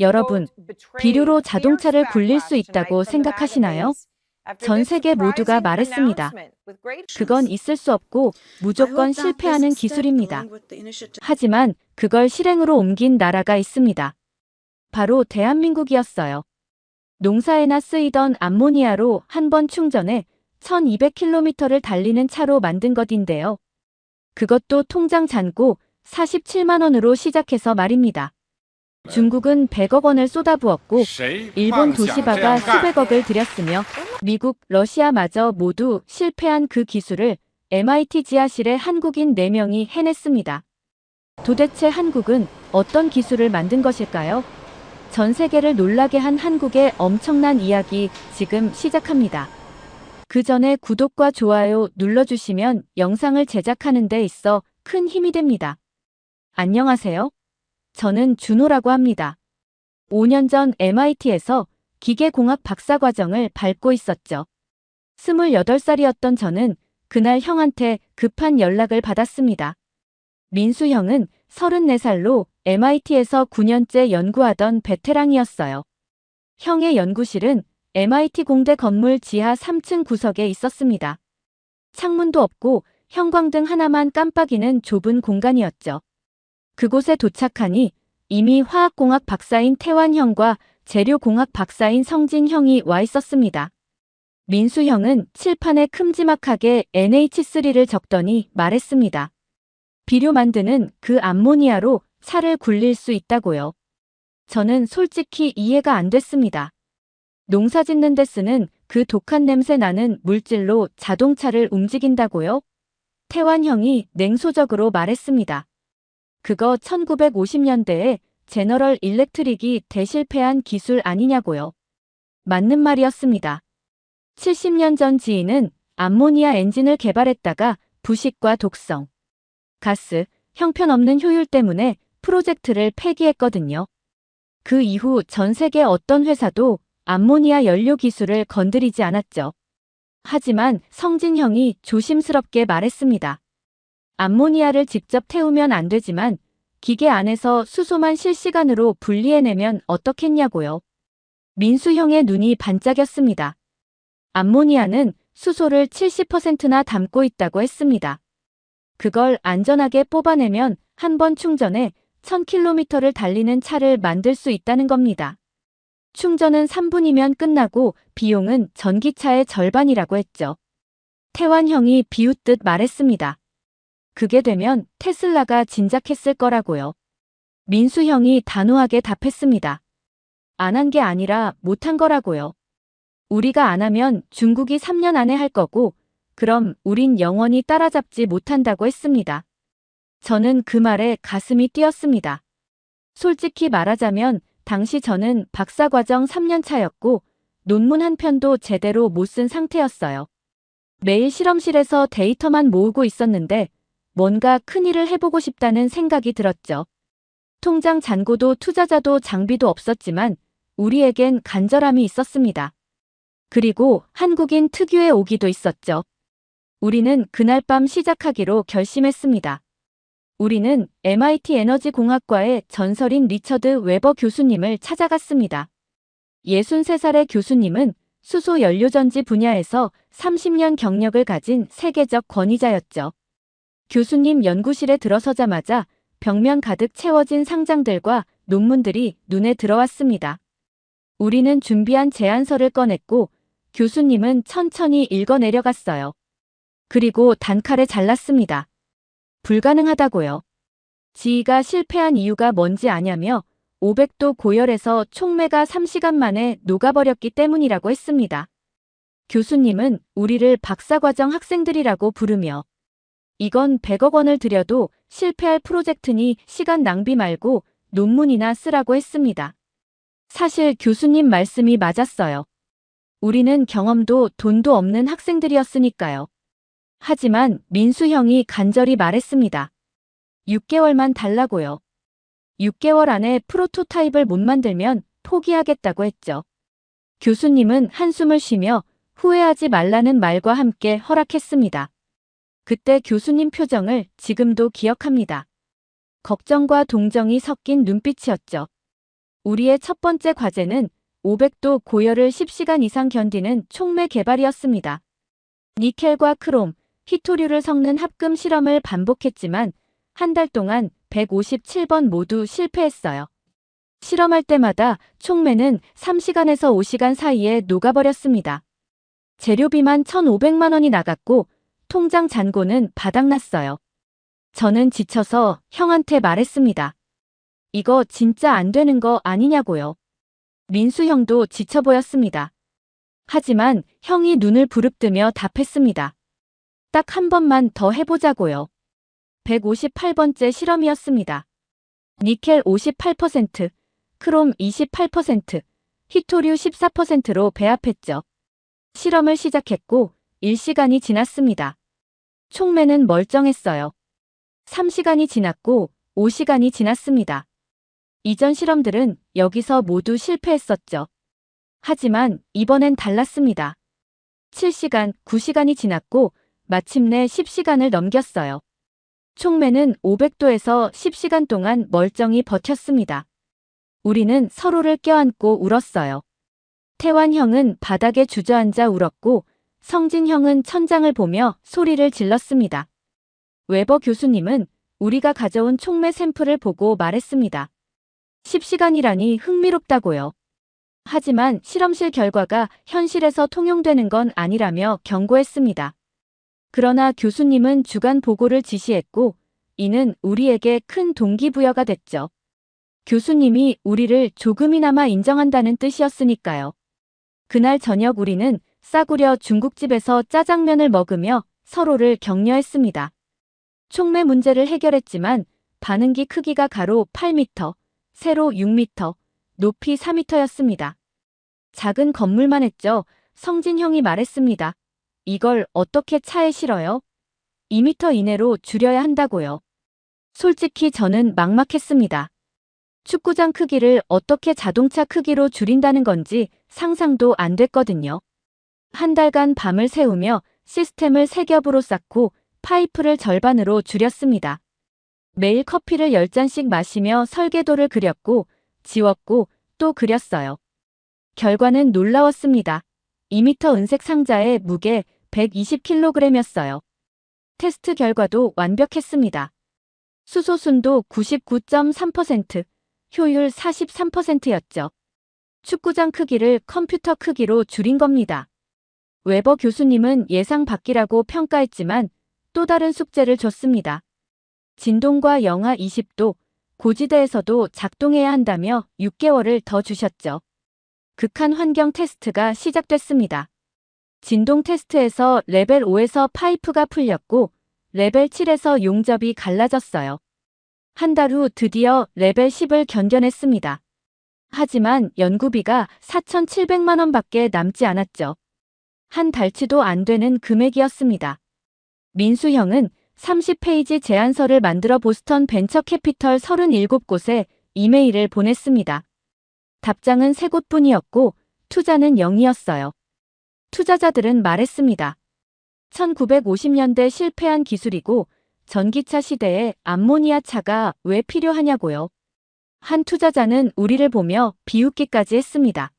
여러분, 비료로 자동차를 굴릴 수 있다고 생각하시나요? 전 세계 모두가 말했습니다. 그건 있을 수 없고 무조건 실패하는 기술입니다. 하지만 그걸 실행으로 옮긴 나라가 있습니다. 바로 대한민국이었어요. 농사에나 쓰이던 암모니아로 한 번 충전해 1200km를 달리는 차로 만든 것인데요. 그것도 통장 잔고 47만 원으로 시작해서 말입니다. 중국은 100억 원을 쏟아부었고 일본 도시바가 수백억을 들였으며 미국, 러시아마저 모두 실패한 그 기술을 MIT 지하실에 한국인 4명이 해냈습니다. 도대체 한국은 어떤 기술을 만든 것일까요? 전 세계를 놀라게 한 한국의 엄청난 이야기 지금 시작합니다. 그 전에 구독과 좋아요 눌러주시면 영상을 제작하는 데 있어 큰 힘이 됩니다. 안녕하세요. 저는 준호라고 합니다. 5년 전 MIT에서 기계공학 박사과정을 밟고 있었죠. 28살이었던 저는 그날 형한테 급한 연락을 받았습니다. 민수 형은 34살로 MIT에서 9년째 연구하던 베테랑이었어요. 형의 연구실은 MIT 공대 건물 지하 3층 구석에 있었습니다. 창문도 없고 형광등 하나만 깜빡이는 좁은 공간이었죠. 그곳에 도착하니 이미 화학공학 박사인 태환 형과 재료공학 박사인 성진 형이 와 있었습니다. 민수 형은 칠판에 큼지막하게 NH3를 적더니 말했습니다. 비료 만드는 그 암모니아로 차를 굴릴 수 있다고요. 저는 솔직히 이해가 안 됐습니다. 농사 짓는 데 쓰는 그 독한 냄새 나는 물질로 자동차를 움직인다고요? 태환 형이 냉소적으로 말했습니다. 그거 1950년대에 제너럴 일렉트릭이 대실패한 기술 아니냐고요. 맞는 말이었습니다. 70년 전 지인은 암모니아 엔진을 개발했다가 부식과 독성, 가스, 형편없는 효율 때문에 프로젝트를 폐기했거든요. 그 이후 전 세계 어떤 회사도 암모니아 연료 기술을 건드리지 않았죠. 하지만 성진 형이 조심스럽게 말했습니다. 암모니아를 직접 태우면 안 되지만 기계 안에서 수소만 실시간으로 분리해내면 어떻겠냐고요. 민수 형의 눈이 반짝였습니다. 암모니아는 수소를 70%나 담고 있다고 했습니다. 그걸 안전하게 뽑아내면 한 번 충전에 1000km를 달리는 차를 만들 수 있다는 겁니다. 충전은 3분이면 끝나고 비용은 전기차의 절반이라고 했죠. 태환 형이 비웃듯 말했습니다. 그게 되면 테슬라가 진작했을 거라고요. 민수 형이 단호하게 답했습니다. 안 한 게 아니라 못한 거라고요. 우리가 안 하면 중국이 3년 안에 할 거고 그럼 우린 영원히 따라잡지 못한다고 했습니다. 저는 그 말에 가슴이 뛰었습니다. 솔직히 말하자면 당시 저는 박사과정 3년 차였고 논문 한 편도 제대로 못 쓴 상태였어요. 매일 실험실에서 데이터만 모으고 있었는데 뭔가 큰일을 해보고 싶다는 생각이 들었죠. 통장 잔고도 투자자도 장비도 없었지만 우리에겐 간절함이 있었습니다. 그리고 한국인 특유의 오기도 있었죠. 우리는 그날 밤 시작하기로 결심했습니다. 우리는 MIT 에너지공학과의 전설인 리처드 웨버 교수님을 찾아갔습니다. 63살의 교수님은 수소 연료전지 분야에서 30년 경력을 가진 세계적 권위자였죠. 교수님 연구실에 들어서자마자 벽면 가득 채워진 상장들과 논문들이 눈에 들어왔습니다. 우리는 준비한 제안서를 꺼냈고 교수님은 천천히 읽어내려갔어요. 그리고 단칼에 잘랐습니다. 불가능하다고요. 지희가 실패한 이유가 뭔지 아냐며 500도 고열에서 촉매가 3시간 만에 녹아버렸기 때문이라고 했습니다. 교수님은 우리를 박사과정 학생들이라고 부르며 이건 100억 원을 들여도 실패할 프로젝트니 시간 낭비 말고 논문이나 쓰라고 했습니다. 사실 교수님 말씀이 맞았어요. 우리는 경험도 돈도 없는 학생들이었으니까요. 하지만 민수 형이 간절히 말했습니다. 6개월만 달라고요. 6개월 안에 프로토타입을 못 만들면 포기하겠다고 했죠. 교수님은 한숨을 쉬며 후회하지 말라는 말과 함께 허락했습니다. 그때 교수님 표정을 지금도 기억합니다. 걱정과 동정이 섞인 눈빛이었죠. 우리의 첫 번째 과제는 500도 고열을 10시간 이상 견디는 촉매 개발이었습니다. 니켈과 크롬, 희토류를 섞는 합금 실험을 반복했지만 한 달 동안 157번 모두 실패했어요. 실험할 때마다 촉매는 3시간에서 5시간 사이에 녹아버렸습니다. 재료비만 1,500만 원이 나갔고 통장 잔고는 바닥났어요. 저는 지쳐서 형한테 말했습니다. 이거 진짜 안 되는 거 아니냐고요. 민수 형도 지쳐 보였습니다. 하지만 형이 눈을 부릅뜨며 답했습니다. 딱 한 번만 더 해보자고요. 158번째 실험이었습니다. 니켈 58%, 크롬 28%, 희토류 14%로 배합했죠. 실험을 시작했고 1시간이 지났습니다. 촉매는 멀쩡했어요. 3시간이 지났고 5시간이 지났습니다. 이전 실험들은 여기서 모두 실패했었죠. 하지만 이번엔 달랐습니다. 7시간, 9시간이 지났고 마침내 10시간을 넘겼어요. 촉매는 500도에서 10시간 동안 멀쩡히 버텼습니다. 우리는 서로를 껴안고 울었어요. 태환 형은 바닥에 주저앉아 울었고 성진 형은 천장을 보며 소리를 질렀습니다. 웨버 교수님은 우리가 가져온 촉매 샘플을 보고 말했습니다. 10시간이라니 흥미롭다고요. 하지만 실험실 결과가 현실에서 통용되는 건 아니라며 경고했습니다. 그러나 교수님은 주간 보고를 지시했고 이는 우리에게 큰 동기부여가 됐죠. 교수님이 우리를 조금이나마 인정한다는 뜻이었으니까요. 그날 저녁 우리는 싸구려 중국집에서 짜장면을 먹으며 서로를 격려했습니다. 촉매 문제를 해결했지만 반응기 크기가 가로 8m, 세로 6m, 높이 4m였습니다. 작은 건물만 했죠. 성진 형이 말했습니다. 이걸 어떻게 차에 실어요? 2m 이내로 줄여야 한다고요. 솔직히 저는 막막했습니다. 축구장 크기를 어떻게 자동차 크기로 줄인다는 건지 상상도 안 됐거든요. 한 달간 밤을 새우며 시스템을 세 겹으로 쌓고 파이프를 절반으로 줄였습니다. 매일 커피를 10잔씩 마시며 설계도를 그렸고 지웠고 또 그렸어요. 결과는 놀라웠습니다. 2m 은색 상자의 무게 120kg이었어요. 테스트 결과도 완벽했습니다. 수소순도 99.3%, 효율 43%였죠. 축구장 크기를 컴퓨터 크기로 줄인 겁니다. 웨버 교수님은 예상 밖이라고 평가했지만 또 다른 숙제를 줬습니다. 진동과 영하 20도, 고지대에서도 작동해야 한다며 6개월을 더 주셨죠. 극한 환경 테스트가 시작됐습니다. 진동 테스트에서 레벨 5에서 파이프가 풀렸고 레벨 7에서 용접이 갈라졌어요. 한 달 후 드디어 레벨 10을 견뎌냈습니다. 하지만 연구비가 4,700만 원밖에 남지 않았죠. 한 달치도 안 되는 금액이었습니다. 민수 형은 30페이지 제안서를 만들어 보스턴 벤처 캐피털 37곳에 이메일을 보냈습니다. 답장은 3곳뿐이었고 투자는 0이었어요. 투자자들은 말했습니다. 1950년대 실패한 기술이고 전기차 시대에 암모니아 차가 왜 필요하냐고요. 한 투자자는 우리를 보며 비웃기까지 했습니다.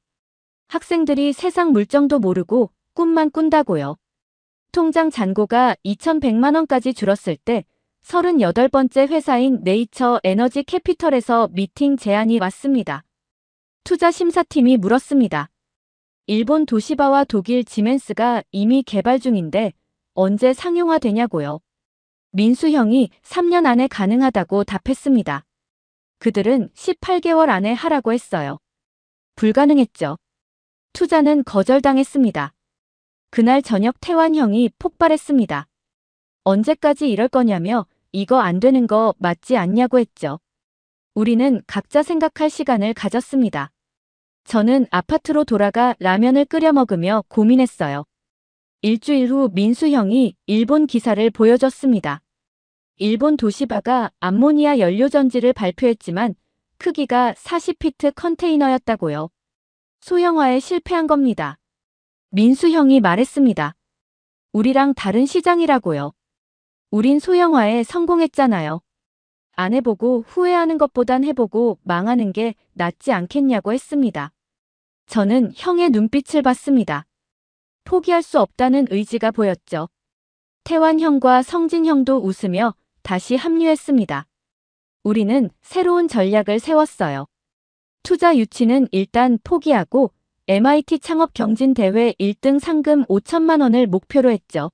학생들이 세상 물정도 모르고 꿈만 꾼다고요. 통장 잔고가 2,100만 원까지 줄었을 때 38번째 회사인 네이처 에너지 캐피털에서 미팅 제안이 왔습니다. 투자 심사팀이 물었습니다. 일본 도시바와 독일 지멘스가 이미 개발 중인데 언제 상용화되냐고요. 민수 형이 3년 안에 가능하다고 답했습니다. 그들은 18개월 안에 하라고 했어요. 불가능했죠. 투자는 거절당했습니다. 그날 저녁 태환 형이 폭발했습니다. 언제까지 이럴 거냐며 이거 안 되는 거 맞지 않냐고 했죠. 우리는 각자 생각할 시간을 가졌습니다. 저는 아파트로 돌아가 라면을 끓여 먹으며 고민했어요. 일주일 후 민수 형이 일본 기사를 보여줬습니다. 일본 도시바가 암모니아 연료전지를 발표했지만 크기가 40피트 컨테이너였다고요. 소형화에 실패한 겁니다. 민수 형이 말했습니다. 우리랑 다른 시장이라고요. 우린 소형화에 성공했잖아요. 안 해보고 후회하는 것보단 해보고 망하는 게 낫지 않겠냐고 했습니다. 저는 형의 눈빛을 봤습니다. 포기할 수 없다는 의지가 보였죠. 태환 형과 성진 형도 웃으며 다시 합류했습니다. 우리는 새로운 전략을 세웠어요. 투자 유치는 일단 포기하고 MIT 창업 경진대회 1등 상금 5천만 원을 목표로 했죠.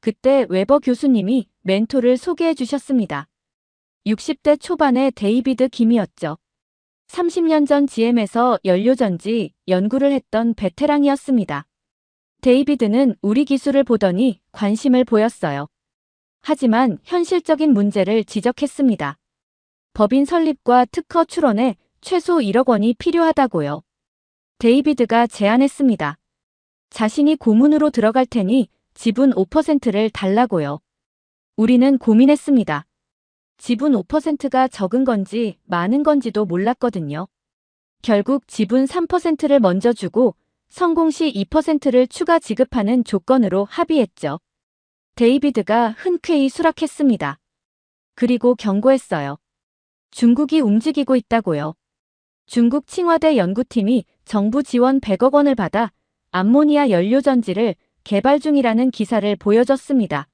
그때 웨버 교수님이 멘토를 소개해 주셨습니다. 60대 초반의 데이비드 김이었죠. 30년 전 GM에서 연료전지 연구를 했던 베테랑이었습니다. 데이비드는 우리 기술을 보더니 관심을 보였어요. 하지만 현실적인 문제를 지적했습니다. 법인 설립과 특허 출원에 최소 1억 원이 필요하다고요. 데이비드가 제안했습니다. 자신이 고문으로 들어갈 테니 지분 5%를 달라고요. 우리는 고민했습니다. 지분 5%가 적은 건지 많은 건지도 몰랐거든요. 결국 지분 3%를 먼저 주고 성공 시 2%를 추가 지급하는 조건으로 합의했죠. 데이비드가 흔쾌히 수락했습니다. 그리고 경고했어요. 중국이 움직이고 있다고요. 중국 칭화대 연구팀이 정부 지원 100억 원을 받아 암모니아 연료전지를 개발 중이라는 기사를 보여줬습니다.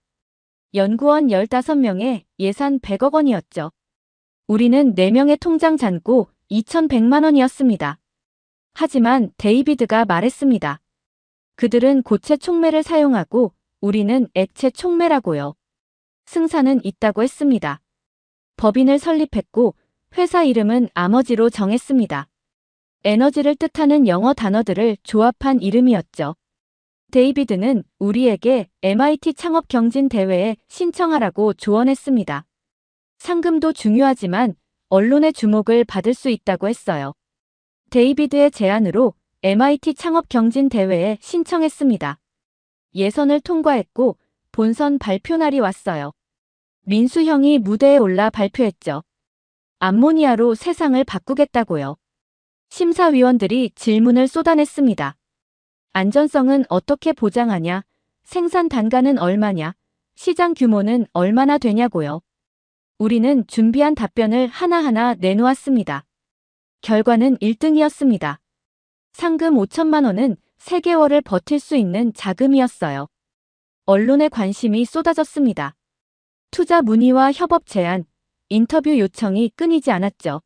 연구원 15명에 예산 100억 원이었죠. 우리는 4명의 통장 잔고 2,100만 원이었습니다. 하지만 데이비드가 말했습니다. 그들은 고체 촉매를 사용하고 우리는 액체 촉매라고요. 승산은 있다고 했습니다. 법인을 설립했고 회사 이름은 아머지로 정했습니다. 에너지를 뜻하는 영어 단어들을 조합한 이름이었죠. 데이비드는 우리에게 MIT 창업 경진 대회에 신청하라고 조언했습니다. 상금도 중요하지만 언론의 주목을 받을 수 있다고 했어요. 데이비드의 제안으로 MIT 창업 경진 대회에 신청했습니다. 예선을 통과했고 본선 발표 날이 왔어요. 민수 형이 무대에 올라 발표했죠. 암모니아로 세상을 바꾸겠다고요. 심사위원들이 질문을 쏟아냈습니다. 안전성은 어떻게 보장하냐? 생산 단가는 얼마냐? 시장 규모는 얼마나 되냐고요. 우리는 준비한 답변을 하나하나 내놓았습니다. 결과는 1등이었습니다. 상금 5천만 원은 3개월을 버틸 수 있는 자금이었어요. 언론의 관심이 쏟아졌습니다. 투자 문의와 협업 제안, 인터뷰 요청이 끊이지 않았죠.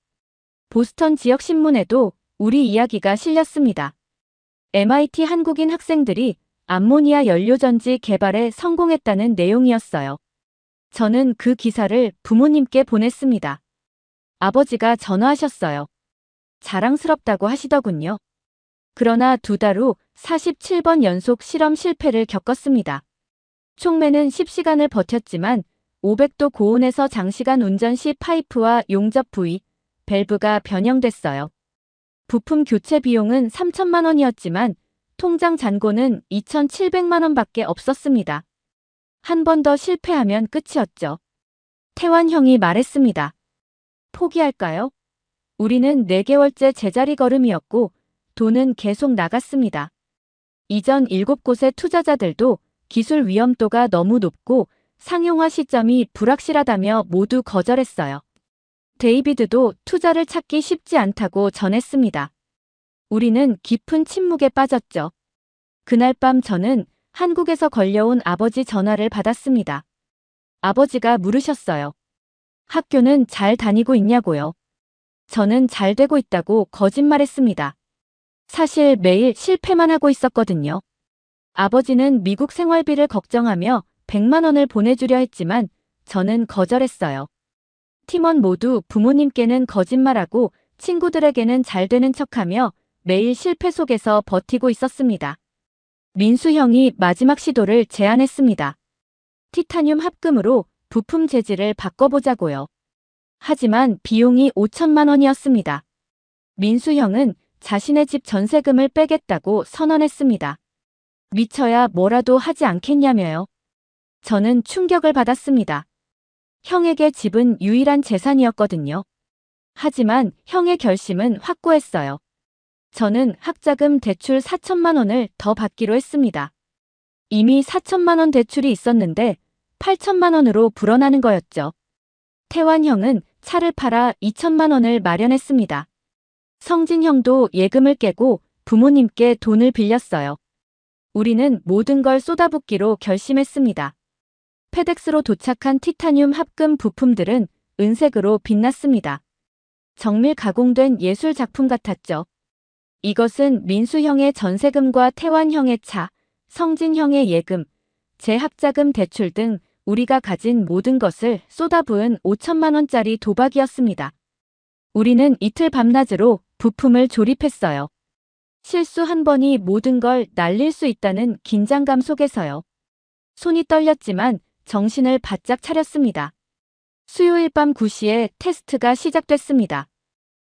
보스턴 지역 신문에도 우리 이야기가 실렸습니다. MIT 한국인 학생들이 암모니아 연료전지 개발에 성공했다는 내용이었어요. 저는 그 기사를 부모님께 보냈습니다. 아버지가 전화하셨어요. 자랑스럽다고 하시더군요. 그러나 2달 후 47번 연속 실험 실패를 겪었습니다. 촉매는 10시간을 버텼지만 500도 고온에서 장시간 운전 시 파이프와 용접 부위, 밸브가 변형됐어요. 부품 교체 비용은 3천만 원이었지만 통장 잔고는 2,700만 원밖에 없었습니다. 한 번 더 실패하면 끝이었죠. 태환 형이 말했습니다. 포기할까요? 우리는 4개월째 제자리 걸음이었고 돈은 계속 나갔습니다. 이전 7곳의 투자자들도 기술 위험도가 너무 높고 상용화 시점이 불확실하다며 모두 거절했어요. 데이비드도 투자를 찾기 쉽지 않다고 전했습니다. 우리는 깊은 침묵에 빠졌죠. 그날 밤 저는 한국에서 걸려온 아버지 전화를 받았습니다. 아버지가 물으셨어요. 학교는 잘 다니고 있냐고요. 저는 잘 되고 있다고 거짓말했습니다. 사실 매일 실패만 하고 있었거든요. 아버지는 미국 생활비를 걱정하며 100만 원을 보내주려 했지만 저는 거절했어요. 팀원 모두 부모님께는 거짓말하고 친구들에게는 잘 되는 척하며 매일 실패 속에서 버티고 있었습니다. 민수 형이 마지막 시도를 제안했습니다. 티타늄 합금으로 부품 재질을 바꿔보자고요. 하지만 비용이 5천만 원이었습니다. 민수 형은 자신의 집 전세금을 빼겠다고 선언했습니다. 미쳐야 뭐라도 하지 않겠냐며요. 저는 충격을 받았습니다. 형에게 집은 유일한 재산이었거든요. 하지만 형의 결심은 확고했어요. 저는 학자금 대출 4천만 원을 더 받기로 했습니다. 이미 4천만 원 대출이 있었는데 8천만 원으로 불어나는 거였죠. 태환 형은 차를 팔아 2천만 원을 마련했습니다. 성진 형도 예금을 깨고 부모님께 돈을 빌렸어요. 우리는 모든 걸 쏟아붓기로 결심했습니다. 페덱스로 도착한 티타늄 합금 부품들은 은색으로 빛났습니다. 정밀 가공된 예술 작품 같았죠. 이것은 민수 형의 전세금과 태환 형의 차, 성진 형의 예금, 제 학자금 대출 등 우리가 가진 모든 것을 쏟아부은 5천만 원짜리 도박이었습니다. 우리는 이틀 밤낮으로 부품을 조립했어요. 실수 한 번이 모든 걸 날릴 수 있다는 긴장감 속에서요. 손이 떨렸지만 정신을 바짝 차렸습니다. 수요일 밤 9시에 테스트가 시작됐습니다.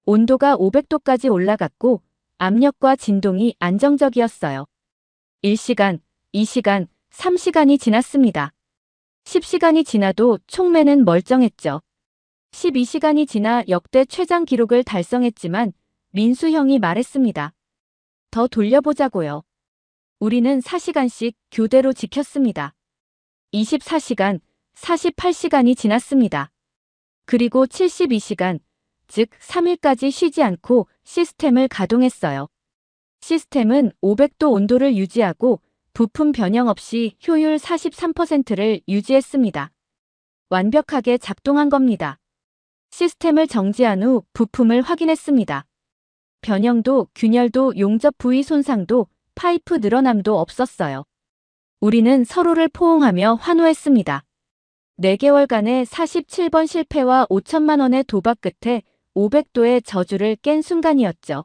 온도가 500도까지 올라갔고 압력과 진동이 안정적이었어요. 1시간, 2시간, 3시간이 지났습니다. 10시간이 지나도 촉매는 멀쩡했죠. 12시간이 지나 역대 최장 기록을 달성했지만 민수 형이 말했습니다. 더 돌려보자고요. 우리는 4시간씩 교대로 지켰습니다. 24시간, 48시간이 지났습니다. 그리고 72시간, 즉 3일까지 쉬지 않고 시스템을 가동했어요. 시스템은 500도 온도를 유지하고 부품 변형 없이 효율 43%를 유지했습니다. 완벽하게 작동한 겁니다. 시스템을 정지한 후 부품을 확인했습니다. 변형도, 균열도, 용접 부위 손상도, 파이프 늘어남도 없었어요. 우리는 서로를 포옹하며 환호했습니다. 4개월간의 47번 실패와 5천만 원의 도박 끝에 500도의 저주를 깬 순간이었죠.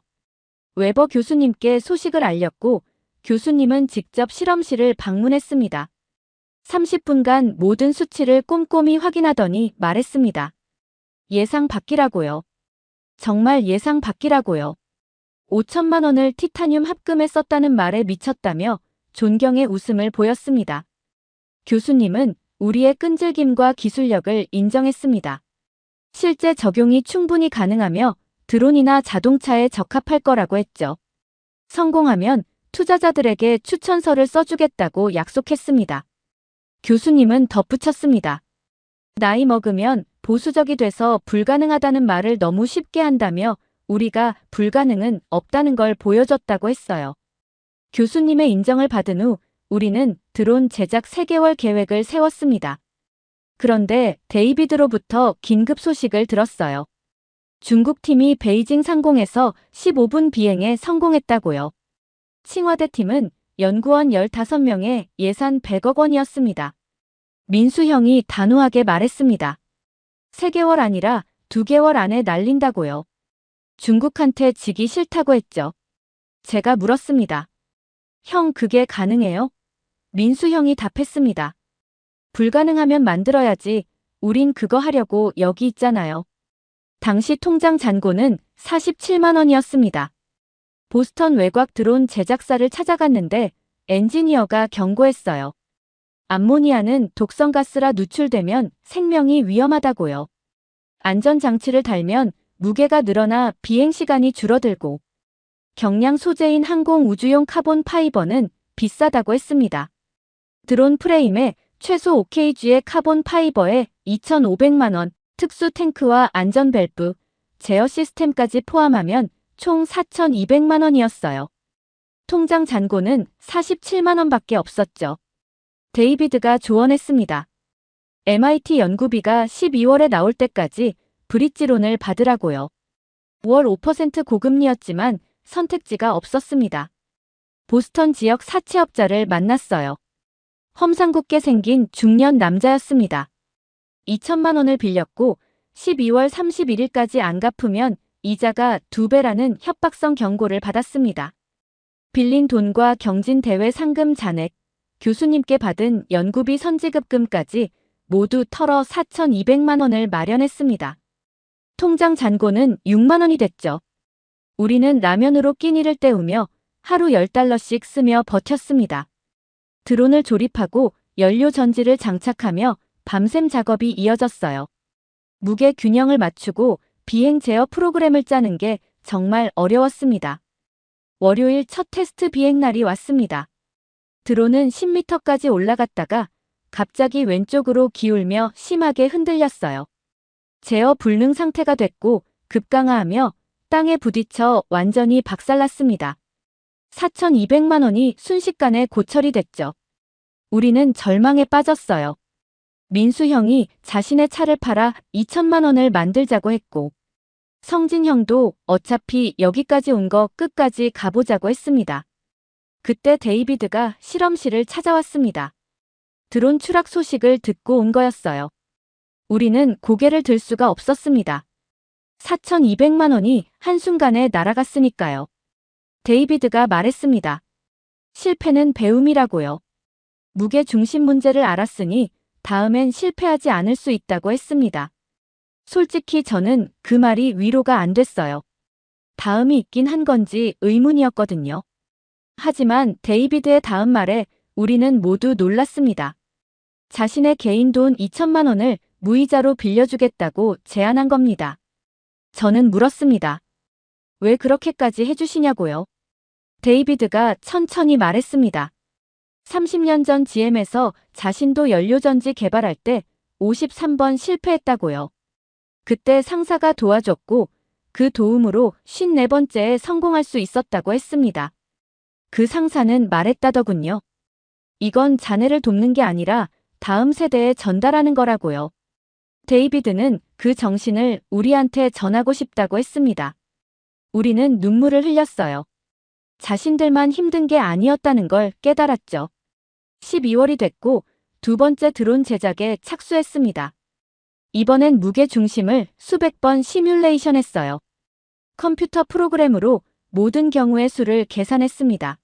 웨버 교수님께 소식을 알렸고 교수님은 직접 실험실을 방문했습니다. 30분간 모든 수치를 꼼꼼히 확인하더니 말했습니다. 예상 밖이라고요. 정말 예상 밖이라고요. 5천만 원을 티타늄 합금에 썼다는 말에 미쳤다며 존경의 웃음을 보였습니다. 교수님은 우리의 끈질김과 기술력을 인정했습니다. 실제 적용이 충분히 가능하며 드론이나 자동차에 적합할 거라고 했죠. 성공하면 투자자들에게 추천서를 써주겠다고 약속했습니다. 교수님은 덧붙였습니다. 나이 먹으면 보수적이 돼서 불가능하다는 말을 너무 쉽게 한다며 우리가 불가능은 없다는 걸 보여줬다고 했어요. 교수님의 인정을 받은 후 우리는 드론 제작 3개월 계획을 세웠습니다. 그런데 데이비드로부터 긴급 소식을 들었어요. 중국 팀이 베이징 상공에서 15분 비행에 성공했다고요. 칭화대 팀은 연구원 15명에 예산 100억 원이었습니다. 민수 형이 단호하게 말했습니다. 3개월 아니라 2개월 안에 날린다고요. 중국한테 지기 싫다고 했죠. 제가 물었습니다. 형, 그게 가능해요? 민수 형이 답했습니다. 불가능하면 만들어야지. 우린 그거 하려고 여기 있잖아요. 당시 통장 잔고는 47만 원이었습니다. 보스턴 외곽 드론 제작사를 찾아갔는데 엔지니어가 경고했어요. 암모니아는 독성가스라 누출되면 생명이 위험하다고요. 안전장치를 달면 무게가 늘어나 비행시간이 줄어들고 경량 소재인 항공우주용 카본 파이버는 비싸다고 했습니다. 드론 프레임에 최소 OKG의 카본 파이버에 2,500만 원, 특수 탱크와 안전 밸브, 제어 시스템까지 포함하면 총 4,200만 원이었어요. 통장 잔고는 47만 원밖에 없었죠. 데이비드가 조언했습니다. MIT 연구비가 12월에 나올 때까지 브릿지론을 받으라고요. 5월 5% 고금리였지만 선택지가 없었습니다. 보스턴 지역 사채업자를 만났어요. 험상궂게 생긴 중년 남자였습니다. 2천만 원을 빌렸고 12월 31일까지 안 갚으면 이자가 2배라는 협박성 경고를 받았습니다. 빌린 돈과 경진 대회 상금 잔액, 교수님께 받은 연구비 선지급금까지 모두 털어 4,200만 원을 마련했습니다. 통장 잔고는 6만 원이 됐죠. 우리는 라면으로 끼니를 때우며 하루 10달러씩 쓰며 버텼습니다. 드론을 조립하고 연료 전지를 장착하며 밤샘 작업이 이어졌어요. 무게 균형을 맞추고 비행 제어 프로그램을 짜는 게 정말 어려웠습니다. 월요일 첫 테스트 비행 날이 왔습니다. 드론은 10m까지 올라갔다가 갑자기 왼쪽으로 기울며 심하게 흔들렸어요. 제어 불능 상태가 됐고 급강하하며 땅에 부딪혀 완전히 박살났습니다. 4,200만 원이 순식간에 고철이 됐죠. 우리는 절망에 빠졌어요. 민수 형이 자신의 차를 팔아 2천만 원을 만들자고 했고 성진 형도 어차피 여기까지 온 거 끝까지 가보자고 했습니다. 그때 데이비드가 실험실을 찾아왔습니다. 드론 추락 소식을 듣고 온 거였어요. 우리는 고개를 들 수가 없었습니다. 4,200만 원이 한순간에 날아갔으니까요. 데이비드가 말했습니다. 실패는 배움이라고요. 무게 중심 문제를 알았으니 다음엔 실패하지 않을 수 있다고 했습니다. 솔직히 저는 그 말이 위로가 안 됐어요. 다음이 있긴 한 건지 의문이었거든요. 하지만 데이비드의 다음 말에 우리는 모두 놀랐습니다. 자신의 개인 돈 2천만 원을 무이자로 빌려주겠다고 제안한 겁니다. 저는 물었습니다. 왜 그렇게까지 해주시냐고요? 데이비드가 천천히 말했습니다. 30년 전 GM에서 자신도 연료전지 개발할 때 53번 실패했다고요. 그때 상사가 도와줬고 그 도움으로 54번째에 성공할 수 있었다고 했습니다. 그 상사는 말했다더군요. 이건 자네를 돕는 게 아니라 다음 세대에 전달하는 거라고요. 데이비드는 그 정신을 우리한테 전하고 싶다고 했습니다. 우리는 눈물을 흘렸어요. 자신들만 힘든 게 아니었다는 걸 깨달았죠. 12월이 됐고 두 번째 드론 제작에 착수했습니다. 이번엔 무게 중심을 수백 번 시뮬레이션했어요. 컴퓨터 프로그램으로 모든 경우의 수를 계산했습니다.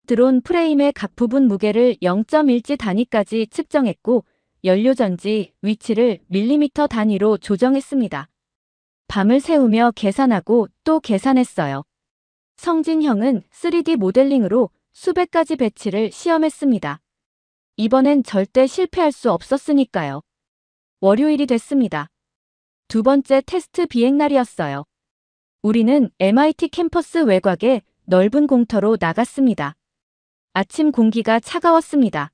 드론 프레임의 각 부분 무게를 0.1지 단위까지 측정했고 연료전지 위치를 밀리미터 단위로 조정했습니다. 밤을 새우며 계산하고 또 계산했어요. 성진 형은 3D 모델링으로 수백 가지 배치를 시험했습니다. 이번엔 절대 실패할 수 없었으니까요. 월요일이 됐습니다. 두 번째 테스트 비행 날이었어요. 우리는 MIT 캠퍼스 외곽의 넓은 공터로 나갔습니다. 아침 공기가 차가웠습니다.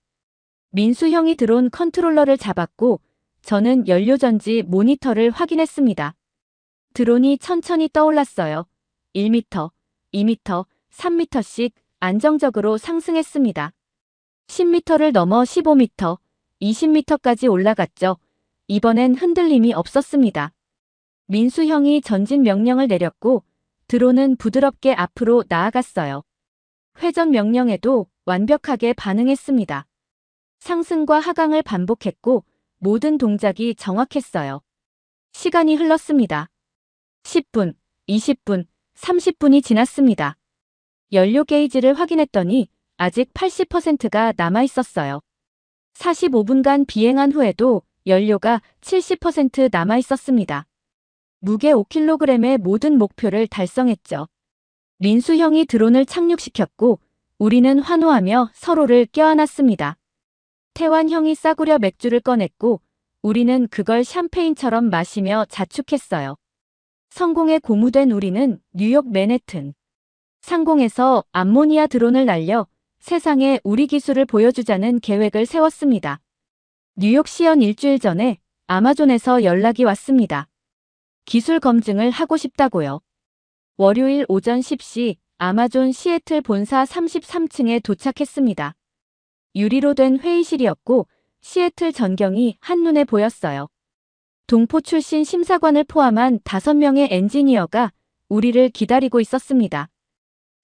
민수 형이 드론 컨트롤러를 잡았고 저는 연료전지 모니터를 확인했습니다. 드론이 천천히 떠올랐어요. 1m, 2m, 3m씩 안정적으로 상승했습니다. 10m를 넘어 15m, 20m까지 올라갔죠. 이번엔 흔들림이 없었습니다. 민수 형이 전진 명령을 내렸고 드론은 부드럽게 앞으로 나아갔어요. 회전 명령에도 완벽하게 반응했습니다. 상승과 하강을 반복했고 모든 동작이 정확했어요. 시간이 흘렀습니다. 10분, 20분, 30분이 지났습니다. 연료 게이지를 확인했더니 아직 80%가 남아있었어요. 45분간 비행한 후에도 연료가 70% 남아있었습니다. 무게 5kg의 모든 목표를 달성했죠. 민수 형이 드론을 착륙시켰고 우리는 환호하며 서로를 껴안았습니다. 태환 형이 싸구려 맥주를 꺼냈고 우리는 그걸 샴페인처럼 마시며 자축했어요. 성공에 고무된 우리는 뉴욕 맨해튼 상공에서 암모니아 드론을 날려 세상에 우리 기술을 보여주자는 계획을 세웠습니다. 뉴욕 시연 일주일 전에 아마존에서 연락이 왔습니다. 기술 검증을 하고 싶다고요. 월요일 오전 10시 아마존 시애틀 본사 33층에 도착했습니다. 유리로 된 회의실이었고 시애틀 전경이 한눈에 보였어요. 동포 출신 심사관을 포함한 5명의 엔지니어가 우리를 기다리고 있었습니다.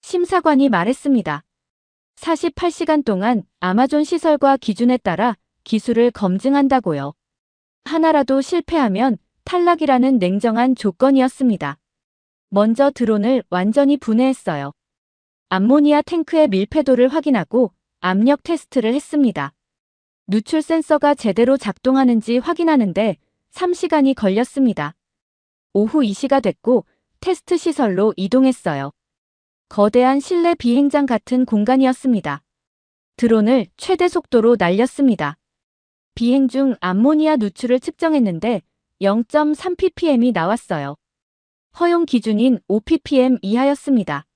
심사관이 말했습니다. 48시간 동안 아마존 시설과 기준에 따라 기술을 검증한다고요. 하나라도 실패하면 탈락이라는 냉정한 조건이었습니다. 먼저 드론을 완전히 분해했어요. 암모니아 탱크의 밀폐도를 확인하고 압력 테스트를 했습니다. 누출 센서가 제대로 작동하는지 확인하는데 3시간이 걸렸습니다. 오후 2시가 됐고 테스트 시설로 이동했어요. 거대한 실내 비행장 같은 공간이었습니다. 드론을 최대 속도로 날렸습니다. 비행 중 암모니아 누출을 측정했는데 0.3ppm이 나왔어요. 허용 기준인 5ppm 이하였습니다.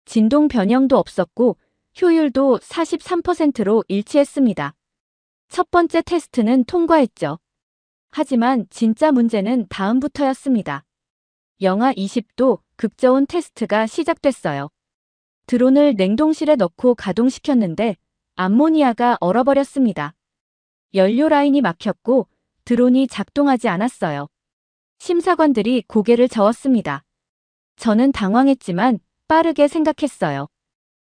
진동 변형도 없었고 효율도 43%로 일치했습니다. 첫 번째 테스트는 통과했죠. 하지만 진짜 문제는 다음부터였습니다. 영하 20도 극저온 테스트가 시작됐어요. 드론을 냉동실에 넣고 가동시켰는데 암모니아가 얼어버렸습니다. 연료 라인이 막혔고 드론이 작동하지 않았어요. 심사관들이 고개를 저었습니다. 저는 당황했지만 빠르게 생각했어요.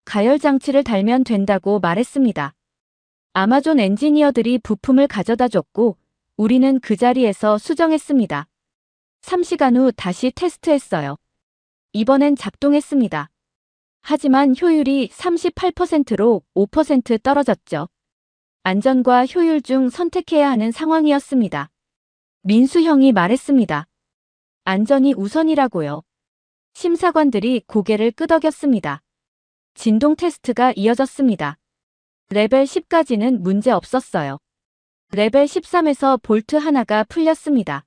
가열 장치를 달면 된다고 말했습니다. 아마존 엔지니어들이 부품을 가져다 줬고 우리는 그 자리에서 수정했습니다. 3시간 후 다시 테스트했어요. 이번엔 작동했습니다. 하지만 효율이 38%로 5% 떨어졌죠. 안전과 효율 중 선택해야 하는 상황이었습니다. 민수 형이 말했습니다. 안전이 우선이라고요. 심사관들이 고개를 끄덕였습니다. 진동 테스트가 이어졌습니다. 레벨 10까지는 문제 없었어요. 레벨 13에서 볼트 하나가 풀렸습니다.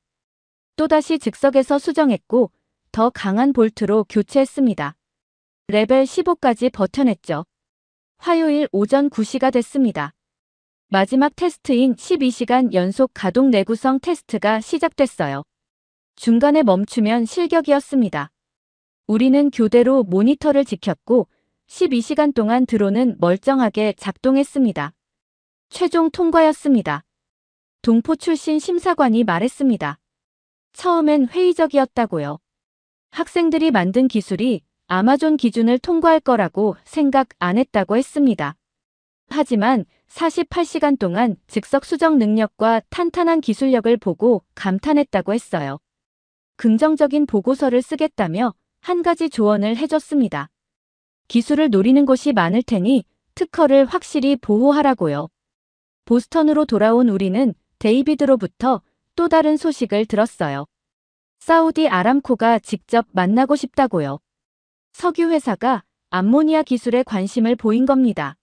또다시 즉석에서 수정했고 더 강한 볼트로 교체했습니다. 레벨 15까지 버텨냈죠. 화요일 오전 9시가 됐습니다. 마지막 테스트인 12시간 연속 가동 내구성 테스트가 시작됐어요. 중간에 멈추면 실격이었습니다. 우리는 교대로 모니터를 지켰고 12시간 동안 드론은 멀쩡하게 작동했습니다. 최종 통과였습니다. 동포 출신 심사관이 말했습니다. 처음엔 회의적이었다고요. 학생들이 만든 기술이 아마존 기준을 통과할 거라고 생각 안 했다고 했습니다. 하지만 48시간 동안 즉석 수정 능력과 탄탄한 기술력을 보고 감탄했다고 했어요. 긍정적인 보고서를 쓰겠다며 한 가지 조언을 해줬습니다. 기술을 노리는 곳이 많을 테니 특허를 확실히 보호하라고요. 보스턴으로 돌아온 우리는 데이비드로부터 또 다른 소식을 들었어요. 사우디 아람코가 직접 만나고 싶다고요. 석유 회사가 암모니아 기술에 관심을 보인 겁니다.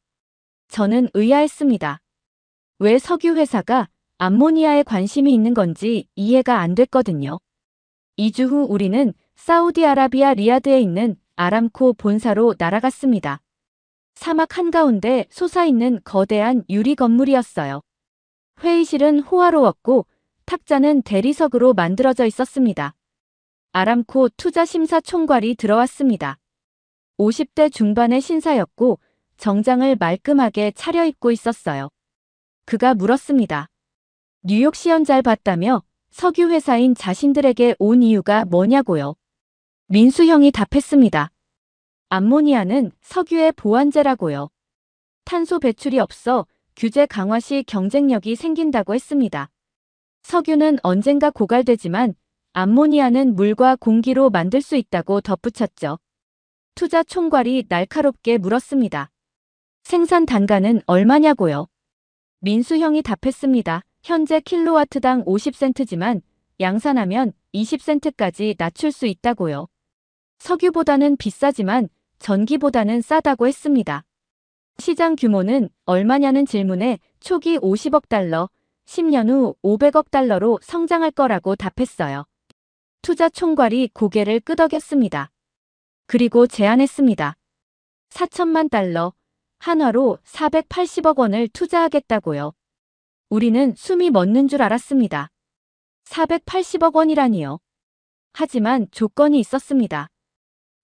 저는 의아했습니다. 왜 석유 회사가 암모니아에 관심이 있는 건지 이해가 안 됐거든요. 2주 후 우리는 사우디아라비아 리야드에 있는 아람코 본사로 날아갔습니다. 사막 한가운데 솟아있는 거대한 유리 건물이었어요. 회의실은 호화로웠고 탁자는 대리석으로 만들어져 있었습니다. 아람코 투자심사 총괄이 들어왔습니다. 50대 중반의 신사였고 정장을 말끔하게 차려입고 있었어요. 그가 물었습니다. 뉴욕 시연 잘 봤다며 석유 회사인 자신들에게 온 이유가 뭐냐고요. 민수 형이 답했습니다. 암모니아는 석유의 보완제라고요. 탄소 배출이 없어 규제 강화 시 경쟁력이 생긴다고 했습니다. 석유는 언젠가 고갈되지만 암모니아는 물과 공기로 만들 수 있다고 덧붙였죠. 투자 총괄이 날카롭게 물었습니다. 생산 단가는 얼마냐고요? 민수 형이 답했습니다. 현재 킬로와트당 50센트지만 양산하면 20센트까지 낮출 수 있다고요. 석유보다는 비싸지만 전기보다는 싸다고 했습니다. 시장 규모는 얼마냐는 질문에 초기 50억 달러, 10년 후 500억 달러로 성장할 거라고 답했어요. 투자 총괄이 고개를 끄덕였습니다. 그리고 제안했습니다. 4천만 달러, 한화로 480억 원을 투자하겠다고요. 우리는 숨이 멎는 줄 알았습니다. 480억 원이라니요. 하지만 조건이 있었습니다.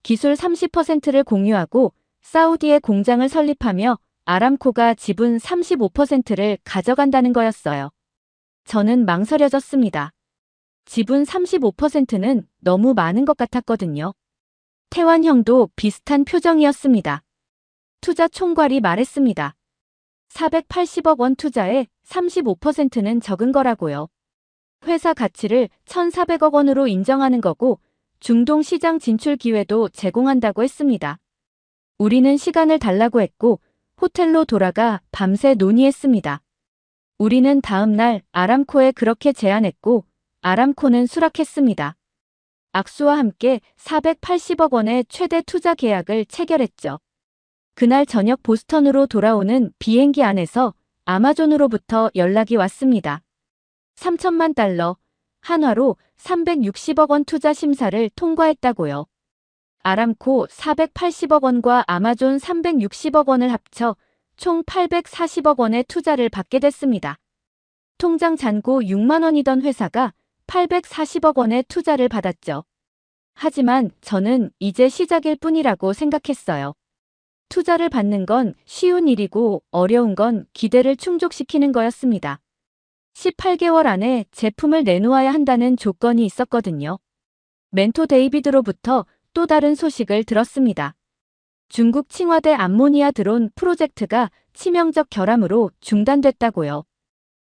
기술 30%를 공유하고 사우디에 공장을 설립하며 아람코가 지분 35%를 가져간다는 거였어요. 저는 망설여졌습니다. 지분 35%는 너무 많은 것 같았거든요. 태환 형도 비슷한 표정이었습니다. 투자 총괄이 말했습니다. 480억 원 투자에 35%는 적은 거라고요. 회사 가치를 1,400억 원으로 인정하는 거고 중동 시장 진출 기회도 제공한다고 했습니다. 우리는 시간을 달라고 했고 호텔로 돌아가 밤새 논의했습니다. 우리는 다음 날 아람코에 그렇게 제안했고 아람코는 수락했습니다. 악수와 함께 480억 원의 최대 투자 계약을 체결했죠. 그날 저녁 보스턴으로 돌아오는 비행기 안에서 아마존으로부터 연락이 왔습니다. 3천만 달러, 한화로 360억 원 투자 심사를 통과했다고요. 아람코 480억 원과 아마존 360억 원을 합쳐 총 840억 원의 투자를 받게 됐습니다. 통장 잔고 6만 원이던 회사가 840억 원의 투자를 받았죠. 하지만 저는 이제 시작일 뿐이라고 생각했어요. 투자를 받는 건 쉬운 일이고 어려운 건 기대를 충족시키는 거였습니다. 18개월 안에 제품을 내놓아야 한다는 조건이 있었거든요. 멘토 데이비드로부터 또 다른 소식을 들었습니다. 중국 칭화대 암모니아 드론 프로젝트가 치명적 결함으로 중단됐다고요.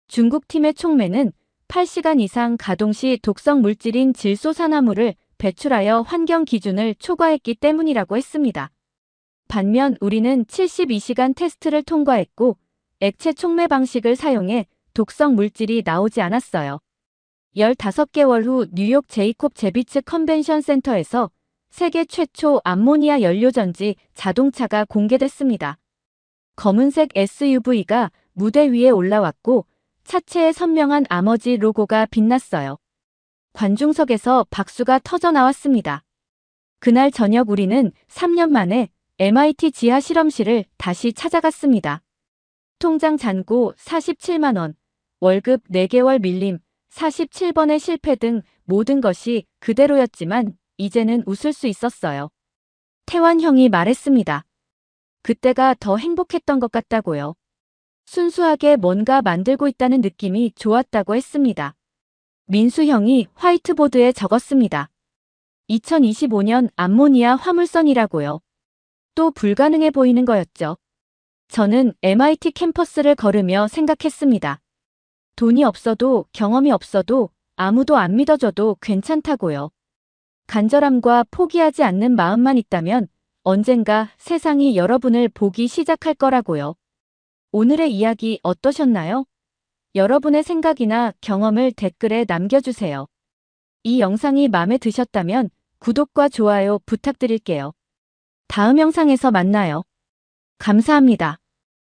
중국 팀의 촉매는 8시간 이상 가동 시 독성 물질인 질소산화물을 배출하여 환경 기준을 초과했기 때문이라고 했습니다. 반면 우리는 72시간 테스트를 통과했고 액체 촉매 방식을 사용해 독성 물질이 나오지 않았어요. 15개월 후 뉴욕 제이콥 제비츠 컨벤션 센터에서 세계 최초 암모니아 연료전지 자동차가 공개됐습니다. 검은색 SUV가 무대 위에 올라왔고 차체에 선명한 아머지 로고가 빛났어요. 관중석에서 박수가 터져 나왔습니다. 그날 저녁 우리는 3년 만에 MIT 지하 실험실을 다시 찾아갔습니다. 통장 잔고 47만 원, 월급 4개월 밀림, 47번의 실패 등 모든 것이 그대로였지만 이제는 웃을 수 있었어요. 태환 형이 말했습니다. 그때가 더 행복했던 것 같다고요. 순수하게 뭔가 만들고 있다는 느낌이 좋았다고 했습니다. 민수 형이 화이트보드에 적었습니다. 2025년 암모니아 화물선이라고요. 또 불가능해 보이는 거였죠. 저는 MIT 캠퍼스를 걸으며 생각했습니다. 돈이 없어도 경험이 없어도 아무도 안 믿어줘도 괜찮다고요. 간절함과 포기하지 않는 마음만 있다면 언젠가 세상이 여러분을 보기 시작할 거라고요. 오늘의 이야기 어떠셨나요? 여러분의 생각이나 경험을 댓글에 남겨주세요. 이 영상이 마음에 드셨다면 구독과 좋아요 부탁드릴게요. 다음 영상에서 만나요. 감사합니다.